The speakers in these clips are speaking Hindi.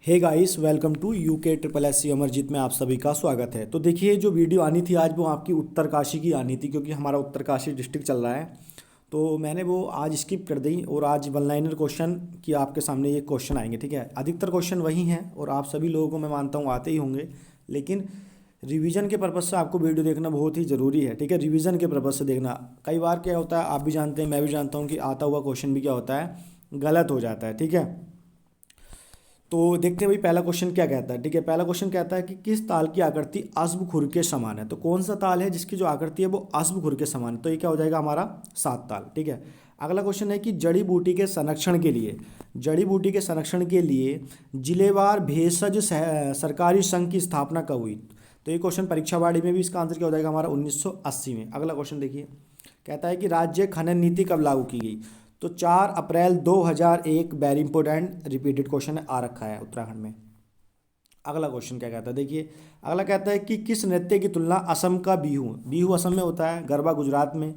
Hey guys, welcome to UK triple S C Amarjeet में आप सभी का स्वागत है। तो देखिए, जो वीडियो आनी थी आज वो आपकी उत्तरकाशी की आनी थी, क्योंकि हमारा उत्तरकाशी डिस्ट्रिक्ट चल रहा है। तो मैंने वो आज स्किप कर दी और आज वन लाइनर क्वेश्चन की आपके सामने ये क्वेश्चन आएंगे। ठीक है, अधिकतर क्वेश्चन वही हैं और आप सभी लोगों को मैं मानता हूँ आते ही होंगे, लेकिन रिवीजन के पर्पज़ से आपको वीडियो देखना बहुत ही ज़रूरी है। ठीक है, रिवीजन के पर्पज़ से देखना। कई बार क्या होता है, आप भी जानते हैं, मैं भी जानता हूँ कि आता हुआ क्वेश्चन भी क्या होता है, गलत हो जाता है। ठीक है, तो देखते हैं भाई पहला क्वेश्चन क्या कहता है। ठीक है, पहला क्वेश्चन कहता है कि किस ताल की आकृति अश्व खुर के समान है। तो कौन सा ताल है जिसकी जो आकृति है वो अश्व खुर के समान है। तो ये क्या हो जाएगा हमारा सात ताल। ठीक है, अगला क्वेश्चन है कि जड़ी बूटी के संरक्षण के लिए, जड़ी बूटी के संरक्षण के लिए जिलेवार भेषज सरकारी संघ की स्थापना कब हुई। तो ये क्वेश्चन परीक्षा वाड़ी में भी इसका आंसर क्या हो जाएगा हमारा 1980 में। अगला क्वेश्चन देखिए, कहता है कि राज्य खनन नीति कब लागू की गई। तो 4 अप्रैल 2001। वेरी इंपॉर्टेंट रिपीटेड क्वेश्चन आ रखा है उत्तराखंड में। अगला क्वेश्चन क्या कहता है, देखिए अगला कहता है कि किस नृत्य की तुलना असम का बिहू, बिहू असम में होता है, गरबा गुजरात में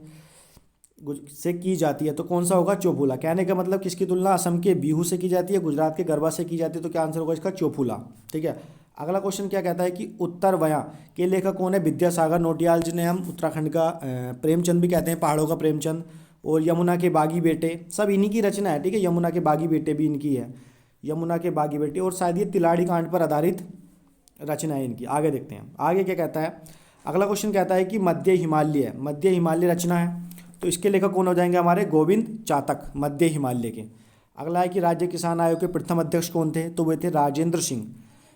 से की जाती है। तो कौन सा होगा, चोफूला। कहने का मतलब किसकी तुलना असम के बिहू से की जाती है, गुजरात के गरबा से की जाती है। तो क्या आंसर होगा इसका, चोफूला। ठीक है, अगला क्वेश्चन क्या कहता है कि उत्तर वया के लेखक कौन है। विद्यासागर नोटियाल, जिन्हें हम उत्तराखंड का प्रेमचंद भी कहते हैं, पहाड़ों का प्रेमचंद। और यमुना के बागी बेटे, सब इन्हीं की रचना है। ठीक है, यमुना के बागी बेटे भी इनकी है, यमुना के बागी बेटे। और शायद ये तिलाड़ी कांड पर आधारित रचना है इनकी। आगे देखते हैं आगे क्या कहता है। अगला क्वेश्चन कहता है कि मध्य हिमालय, मध्य हिमालय रचना है। तो इसके लेखक कौन हो जाएंगे हमारे, गोविंद चातक, मध्य हिमालय के। अगला है कि राज्य किसान आयोग के प्रथम अध्यक्ष कौन थे। तो वे थे राजेंद्र सिंह।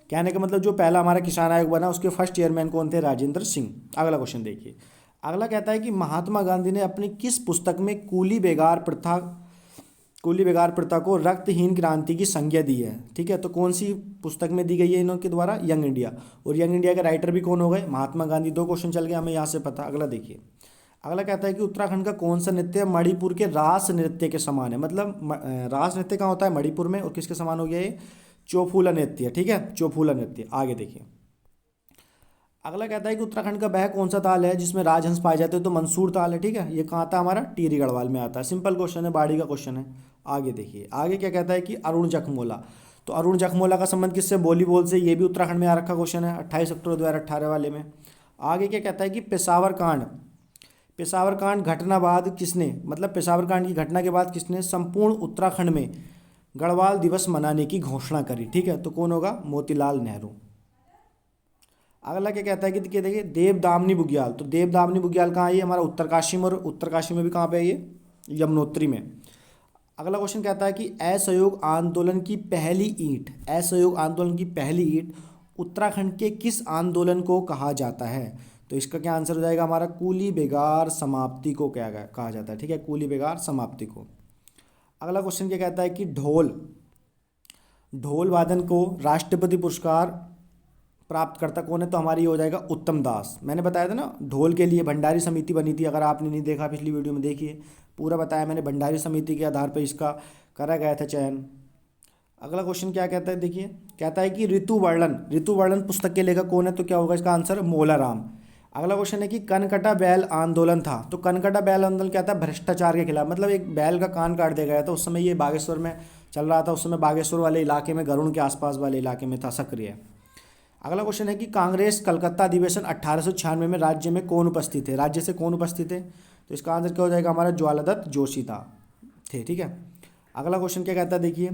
कहने का मतलब जो पहला हमारा किसान आयोग बना उसके फर्स्ट चेयरमैन कौन थे, राजेंद्र सिंह। अगला क्वेश्चन देखिए, अगला कहता है कि महात्मा गांधी ने अपनी किस पुस्तक में कूली बेगार प्रथा को रक्तहीन क्रांति की संज्ञा दी है। ठीक है, तो कौन सी पुस्तक में दी गई है इनके द्वारा, यंग इंडिया। और यंग इंडिया के राइटर भी कौन हो गए, महात्मा गांधी। दो क्वेश्चन चल गए हमें यहाँ से पता। अगला देखिए, अगला कहता है कि उत्तराखंड का कौन सा नृत्य मणिपुर के रास नृत्य के समान है। मतलब रास नृत्य कहाँ होता है, मणिपुर में। और किसके समान हो गया ये, चोफूला नृत्य। ठीक है, चोफूला नृत्य। आगे देखिए, अगला कहता है कि उत्तराखंड का वह कौन सा ताल है जिसमें राजहंस पाए जाते हैं। तो मंसूर ताल है। ठीक है, ये कहाँ आता है हमारा, टिहरी गढ़वाल में आता है। सिंपल क्वेश्चन है, बाड़ी का क्वेश्चन है। आगे देखिए, आगे क्या कहता है कि अरुण जखमोला। तो अरुण जखमोला का संबंध किससे, वॉलीबॉल से। ये भी उत्तराखंड में आ रखा क्वेश्चन है, 28 अक्टूबर 2018 वाले में। आगे क्या कहता है कि पेशावर कांड, पेशावर कांड घटना बाद किसने, मतलब पेशावर कांड की घटना के बाद किसने संपूर्ण उत्तराखंड में गढ़वाल दिवस मनाने की घोषणा करी। ठीक है, तो कौन होगा, मोतीलाल नेहरू। अगला क्या कहता है कि देखिए देवदामनी बुग्याल। तो देवदामनी बुग्याल कहाँ है, ये हमारा उत्तरकाशी में। और उत्तरकाशी में भी कहाँ पे है ये, यमुनोत्री में। अगला क्वेश्चन कहता है कि असहयोग आंदोलन की पहली ईंट, असहयोग आंदोलन की पहली ईंट उत्तराखंड के किस आंदोलन को कहा जाता है। तो इसका क्या आंसर हो जाएगा हमारा, कूली बेगार समाप्ति को क्या कहा जाता है। ठीक है, कूली बेगार समाप्ति को। अगला क्वेश्चन क्या कहता है कि ढोल, ढोल वादन को राष्ट्रपति पुरस्कार प्राप्त करता कौन है। तो हमारी हो जाएगा उत्तम दास। मैंने बताया था ना, ढोल के लिए भंडारी समिति बनी थी। अगर आपने नहीं देखा पिछली वीडियो में देखिए, पूरा बताया मैंने। भंडारी समिति के आधार पर इसका करा गया था चयन। अगला क्वेश्चन क्या कहता है, देखिए कहता है कि ऋतु वर्णन, ऋतु वर्णन पुस्तक के लेखक कौन है। तो क्या होगा इसका आंसर, मोलाराम। अगला क्वेश्चन है कि कनकटा बैल आंदोलन था। तो कनकटा बैल आंदोलन क्या था, भ्रष्टाचार के खिलाफ। मतलब एक बैल का कान काट दिया गया था। उस समय ये बागेश्वर में चल रहा था। उस समय बागेश्वर वाले इलाके में, गरुड़ के आसपास वाले इलाके में था सक्रिय। अगला क्वेश्चन है कि कांग्रेस कलकत्ता अधिवेशन 1896 में राज्य में कौन उपस्थित थे, राज्य से कौन उपस्थित थे। तो इसका आंसर क्या हो जाएगा हमारा, ज्वालादत्त जोशी थे। ठीक है, अगला क्वेश्चन क्या कहता है, देखिए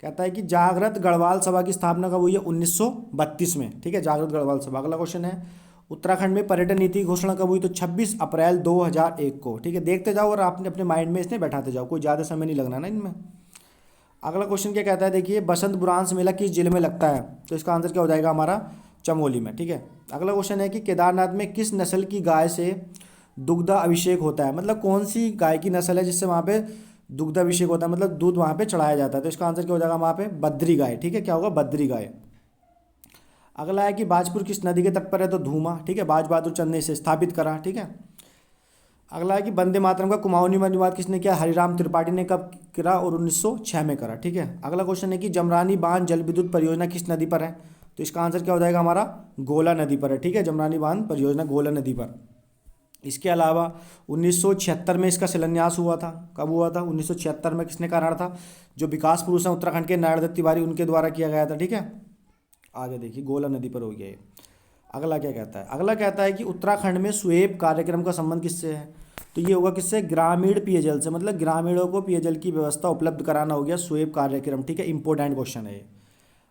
कहता है कि जागृत गढ़वाल सभा की स्थापना कब हुई है, 1932 में। ठीक है, जागृत गढ़वाल सभा। अगला क्वेश्चन है उत्तराखंड में पर्यटन नीति की घोषणा कब हुई। तो 26 अप्रैल 2001 को। ठीक है, देखते जाओ और आपने अपने माइंड में इसने बैठाते जाओ, कोई ज़्यादा समय नहीं लगना ना इनमें। अगला क्वेश्चन क्या कहता है, देखिए बसंत बुरांस मेला किस जिले में लगता है। तो इसका आंसर क्या हो जाएगा हमारा, चमोली में। ठीक है, अगला क्वेश्चन है कि केदारनाथ में किस नस्ल की गाय से दुग्धा अभिषेक होता है। मतलब कौन सी गाय की नस्ल है जिससे वहाँ पे दुग्धाभिषेक होता है, मतलब दूध वहाँ पे चढ़ाया जाता है। तो इसका आंसर क्या हो जाएगा वहाँ पे, बद्री गाय। ठीक है, क्या होगा, बद्री गाय। अगला है कि बाजपुर किस नदी के तट पर है। तो धूमा। ठीक है, बाज बहादुर चंद ने इसे स्थापित करा। ठीक है, अगला है कि वंदे मातरम का कुमाऊनी में अनुवाद किसने किया, हरिराम त्रिपाठी ने कब करा, और 1906 में करा। ठीक है, अगला क्वेश्चन है कि जमरानी बांध जल विद्युत परियोजना किस नदी पर है। तो इसका आंसर क्या हो जाएगा हमारा, गोला नदी पर है। ठीक है, जमरानी बांध परियोजना गोला नदी पर। इसके अलावा 1976 में इसका शिलान्यास हुआ था। कब हुआ था? 1976 में। किसने कारण था? जो विकास पुरुष हैं उत्तराखंड के नारायण दत्त तिवारी, उनके द्वारा किया गया था। ठीक है, आगे देखिए, गोला नदी पर हो गया ये। अगला क्या कहता है? अगला कहता है कि उत्तराखंड में स्वेप कार्यक्रम का संबंध किससे है? तो ये होगा किससे? ग्रामीण पेयजल से, मतलब ग्रामीणों को पेयजल की व्यवस्था उपलब्ध कराना हो गया स्वेप कार्यक्रम। ठीक है, इंपॉर्टेंट क्वेश्चन है ये।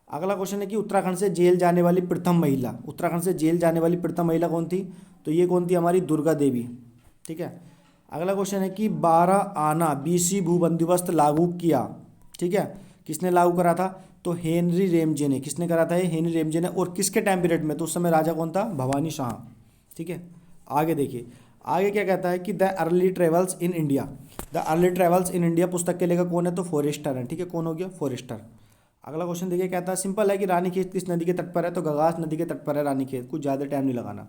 अगला क्वेश्चन है कि उत्तराखंड से जेल जाने वाली प्रथम महिला, उत्तराखंड से जेल जाने वाली प्रथम महिला कौन थी? तो ये कौन थी? हमारी दुर्गा देवी। ठीक है। अगला क्वेश्चन है कि 12 आना बीसी भू बंदोबस्त लागू किया। ठीक है, किसने लागू करा था? तो हेनरी रेमजे ने। किसने करा था? ये हेनरी रेमजे ने। और किसके टाइम पीरियड में? तो उस समय राजा कौन था? भवानी शाह। ठीक है, आगे देखिए, आगे क्या कहता है कि the early travels in India, the early travels in India पुस्तक के लेखक कौन है? तो फॉरेस्टर है। ठीक है, कौन हो गया? फॉरेस्टर। अगला क्वेश्चन देखिए, कहता है सिंपल है कि रानीखेत किस नदी के तट पर है? तो गगास नदी के तट पर है रानीखेत। कुछ ज़्यादा टाइम नहीं लगाना।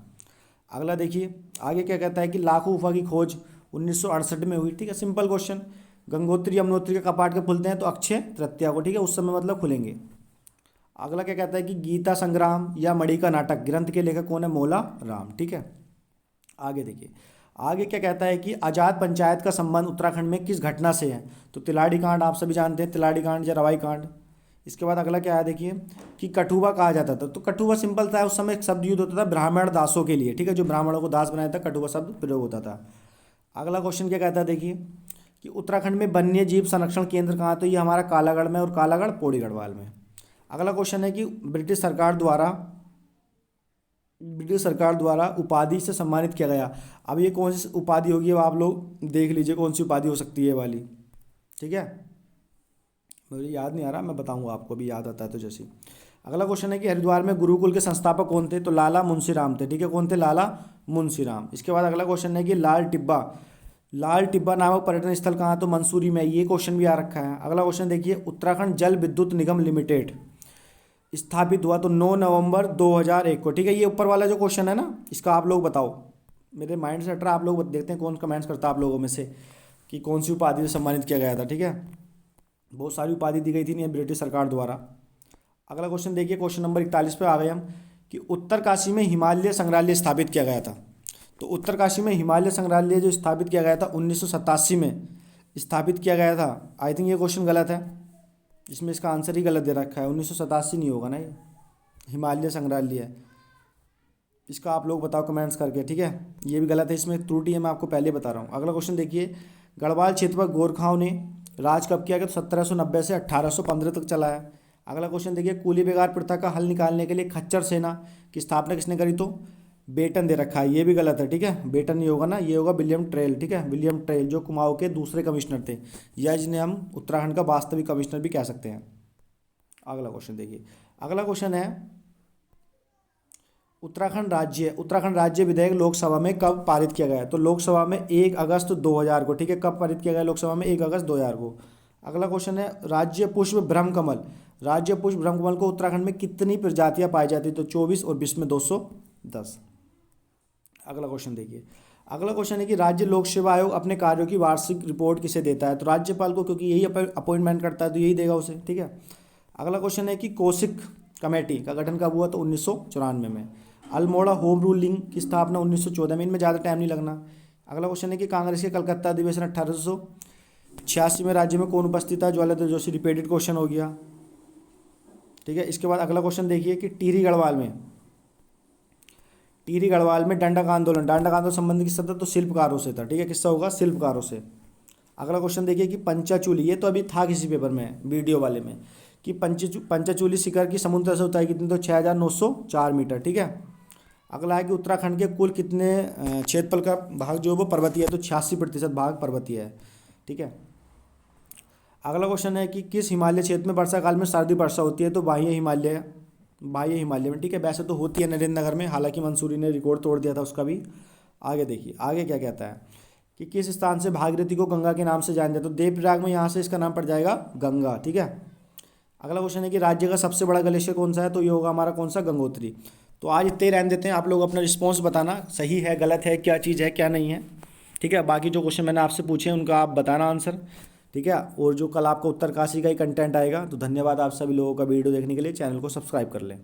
अगला देखिए, आगे क्या कहता है कि लाखों गुफा की खोज 1968 में हुई। ठीक है, सिंपल क्वेश्चन। गंगोत्री यमुनोत्री के कपाट के खुलते हैं तो अक्षय तृतीया को। ठीक है, उस समय मतलब खुलेंगे। अगला क्या कहता है कि गीता संग्राम या मणि का नाटक ग्रंथ के लेखक कौन है? मोला राम। ठीक है, आगे देखिए, आगे क्या कहता है कि आजाद पंचायत का संबंध उत्तराखंड में किस घटना से है? तो तिलाड़ी कांड, आप सभी जानते हैं, तिलाड़ी कांड या रवाई कांड। इसके बाद अगला क्या है देखिए, कि कठुआ कहा जाता था। तो कठुआ सिंपल था, उस समय एक शब्द युद्ध होता था ब्राह्मण दासों के लिए। ठीक है, जो ब्राह्मणों को दास बनाया था, कठुआ शब्द प्रयोग होता था। अगला क्वेश्चन क्या कहता है देखिए, कि उत्तराखंड में वन्य जीव संरक्षण केंद्र कहाँ? तो ये हमारा कालागढ़ में, और कालागढ़ पौड़ी गढ़वाल में। अगला क्वेश्चन है कि ब्रिटिश सरकार द्वारा उपाधि से सम्मानित किया गया। अब ये कौन सी उपाधि होगी? अब आप लोग देख लीजिए कौन सी उपाधि हो सकती है ये वाली। ठीक है, मुझे याद नहीं आ रहा, मैं बताऊंगा आपको, अभी याद आता है तो जैसे। अगला क्वेश्चन है कि हरिद्वार में गुरुकुल के संस्थापक कौन थे? तो लाला मुंशीराम थे। ठीक है, कौन थे? लाला मुंशीराम। इसके बाद अगला क्वेश्चन है कि लाल टिब्बा नामक पर्यटन स्थल कहाँ? तो मंसूरी में। ये क्वेश्चन भी आ रखा है। अगला क्वेश्चन देखिए, उत्तराखंड जल विद्युत निगम लिमिटेड स्थापित हुआ तो 9 नवंबर 2001 को। ठीक है, ये ऊपर वाला जो क्वेश्चन है ना, इसका आप लोग बताओ। मेरे माइंड से हट रहा, आप लोग देखते हैं कौन कमेंट्स करता है आप लोगों में से, कि कौन सी उपाधि से सम्मानित किया गया था। ठीक है, बहुत सारी उपाधि दी गई थी नहीं ब्रिटिश सरकार द्वारा। अगला क्वेश्चन देखिए, क्वेश्चन नंबर 41 पे आ गए हम, कि उत्तरकाशी में हिमालय संग्रहालय स्थापित किया गया था। तो उत्तरकाशी में हिमालय संग्रहालय जो स्थापित किया गया था 1987 में स्थापित किया गया था। आई थिंक ये क्वेश्चन गलत है, इसमें इसका आंसर ही गलत दे रखा है। 1987 नहीं होगा ना, ये हिमालय संग्रहालय है। इसका आप लोग बताओ कमेंट्स करके। ठीक है, ये भी गलत है, इसमें एक त्रुटि है, मैं आपको पहले बता रहा हूँ। अगला क्वेश्चन देखिए, गढ़वाल क्षेत्र पर गोरखाओं ने राज कब किया गया? तो 1790 से 1815 तक चला है। अगला क्वेश्चन देखिए, कूली बेगार प्रथा का हल निकालने के लिए खच्चर सेना की स्थापना किसने करी? तो बेटन दे रखा है, ये भी गलत है। ठीक है, बेटन नहीं होगा ना, ये होगा विलियम ट्रेल। ठीक है, विलियम ट्रेल जो कुमाऊं के दूसरे कमिश्नर थे, या जिन्हें हम उत्तराखंड का वास्तविक कमिश्नर भी कह सकते हैं। अगला क्वेश्चन देखिए, अगला क्वेश्चन है, उत्तराखंड राज्य विधेयक लोकसभा में कब पारित किया गया? तो लोकसभा में 1 अगस्त 2000 को। ठीक है, कब पारित किया गया लोकसभा में? 1 अगस्त 2000 को। अगला क्वेश्चन है, राज्य पुष्प ब्रह्मकमल को उत्तराखंड में कितनी प्रजातियां पाई जाती? तो 24 और विश्व में 210। अगला क्वेश्चन देखिए, अगला क्वेश्चन है कि राज्य लोक सेवा आयोग अपने कार्यों की वार्षिक रिपोर्ट किसे देता है? तो राज्यपाल को, क्योंकि यही अपॉइंटमेंट करता है तो यही देगा उसे। ठीक है, अगला क्वेश्चन है कि कौशिक कमेटी का गठन कब हुआ? तो 1994 में। अल्मोड़ा होम रूल लीग की स्थापना 1914 में। इनमें ज़्यादा टाइम नहीं लगना। अगला क्वेश्चन है कि कांग्रेस के कलकत्ता अधिवेशन 1886 में राज्य में कौन उपस्थित था? ज्वालाधर जोशी। रिपीटेड क्वेश्चन हो गया। ठीक है, इसके बाद अगला क्वेश्चन देखिए कि टिहरी गढ़वाल में डंडक आंदोलन संबंधित किससे था? तो शिल्पकारों से था। ठीक है, किससे होगा? शिल्पकारों से। अगला क्वेश्चन देखिए कि पंचाचूली, ये तो अभी था किसी पेपर में, वीडियो वाले में, कि पंचाचूली शिखर की समुद्र से ऊंचाई कितनी? तो 6904 मीटर। ठीक है, अगला है कि उत्तराखंड के कुल कितने क्षेत्रफल का भाग जो है वो पर्वतीय है? तो 86% भाग पर्वतीय है। ठीक है, अगला क्वेश्चन है कि किस हिमालय क्षेत्र में वर्षा काल में सर्दी वर्षा होती है? तो बाह्य हिमालय में। ठीक है, वैसे तो होती है नरेंद्रनगर में, हालांकि मंसूरी ने रिकॉर्ड तोड़ दिया था उसका भी। आगे देखिए, आगे क्या कहता है कि किस स्थान से भागीरथी को गंगा के नाम से जाना जाता है? तो देवप्रयाग में, यहाँ से इसका नाम पड़ जाएगा गंगा। ठीक है, अगला क्वेश्चन है कि राज्य का सबसे बड़ा ग्लेशियर कौन सा है? तो ये होगा हमारा कौन सा? गंगोत्री। तो आज इतने रहने देते हैं, आप लोग अपना रिस्पॉन्स बताना, सही है गलत है, क्या चीज़ है क्या नहीं है। ठीक है, बाकी जो क्वेश्चन मैंने आपसे पूछे हैं उनका आप बताना आंसर। ठीक है, और जो कल आपका उत्तरकाशी का ही कंटेंट आएगा। तो धन्यवाद आप सभी लोगों का वीडियो देखने के लिए। चैनल को सब्सक्राइब कर लें।